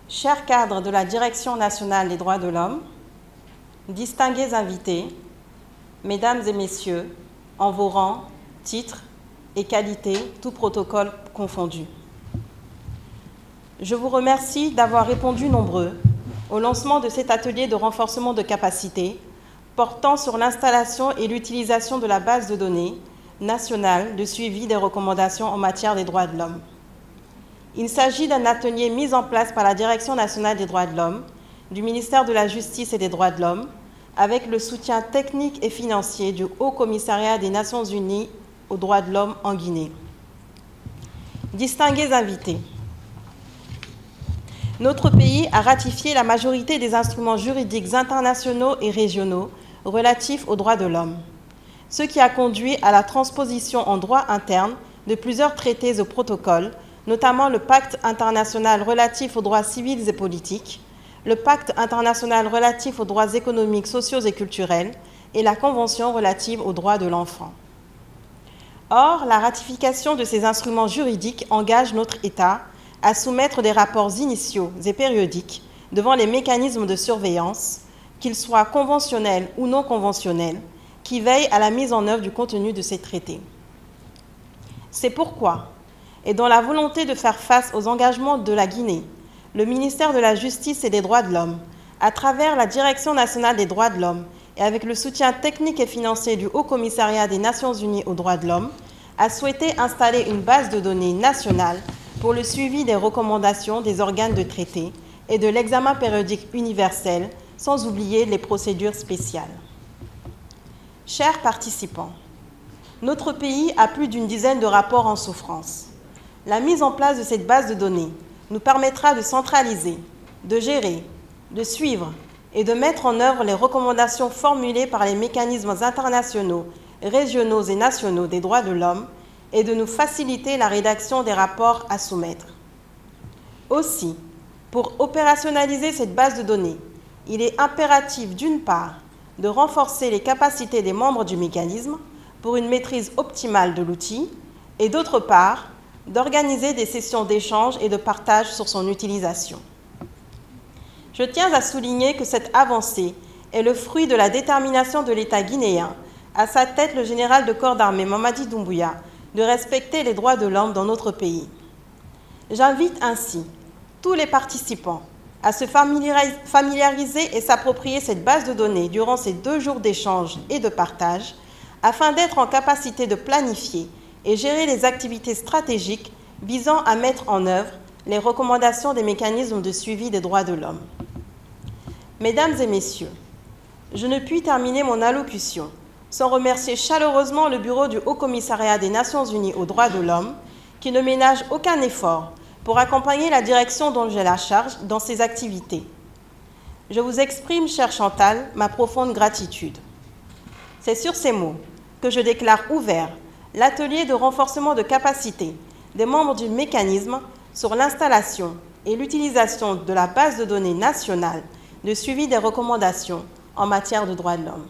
Chers cadres de la Direction nationale des droits de l'homme, distingués invités, mesdames et messieurs, en vos rangs, titres et qualités, tout protocole confondu. Je vous remercie d'avoir répondu nombreux au lancement de cet atelier de renforcement de capacité portant sur l'installation et l'utilisation de la base de données nationale de suivi des recommandations en matière des droits de l'homme. Il s'agit d'un atelier mis en place par la Direction nationale des droits de l'homme, du ministère de la Justice et des droits de l'homme, avec le soutien technique et financier du Haut Commissariat des Nations Unies aux droits de l'homme en Guinée. Distingués invités, notre pays a ratifié la majorité des instruments juridiques internationaux et régionaux relatifs aux droits de l'homme, ce qui a conduit à la transposition en droit interne de plusieurs traités et protocoles, notamment le Pacte international relatif aux droits civils et politiques, le Pacte international relatif aux droits économiques, sociaux et culturels et la Convention relative aux droits de l'enfant. Or, la ratification de ces instruments juridiques engage notre État à soumettre des rapports initiaux et périodiques devant les mécanismes de surveillance, qu'ils soient conventionnels ou non conventionnels, qui veillent à la mise en œuvre du contenu de ces traités. C'est pourquoi, et dans la volonté de faire face aux engagements de la Guinée, le ministère de la Justice et des droits de l'homme, à travers la Direction nationale des droits de l'homme et avec le soutien technique et financier du Haut Commissariat des Nations Unies aux droits de l'homme, a souhaité installer une base de données nationale pour le suivi des recommandations des organes de traité et de l'examen périodique universel, sans oublier les procédures spéciales. Chers participants, notre pays a plus d'une dizaine de rapports en souffrance. La mise en place de cette base de données nous permettra de centraliser, de gérer, de suivre et de mettre en œuvre les recommandations formulées par les mécanismes internationaux, régionaux et nationaux des droits de l'homme et de nous faciliter la rédaction des rapports à soumettre. Aussi, pour opérationnaliser cette base de données, il est impératif d'une part de renforcer les capacités des membres du mécanisme pour une maîtrise optimale de l'outil et d'autre part, d'organiser des sessions d'échange et de partage sur son utilisation. Je tiens à souligner que cette avancée est le fruit de la détermination de l'État guinéen, à sa tête le général de corps d'armée Mamadi Doumbouya, de respecter les droits de l'homme dans notre pays. J'invite ainsi tous les participants à se familiariser et s'approprier cette base de données durant ces 2 jours d'échange et de partage, afin d'être en capacité de planifier et gérer les activités stratégiques visant à mettre en œuvre les recommandations des mécanismes de suivi des droits de l'homme. Mesdames et messieurs, je ne puis terminer mon allocution sans remercier chaleureusement le Bureau du Haut Commissariat des Nations Unies aux droits de l'homme, qui ne ménage aucun effort pour accompagner la direction dont j'ai la charge dans ces activités. Je vous exprime, chère Chantal, ma profonde gratitude. C'est sur ces mots que je déclare ouvert l'atelier de renforcement de capacité des membres du mécanisme sur l'installation et l'utilisation de la base de données nationale de suivi des recommandations en matière de droits de l'homme.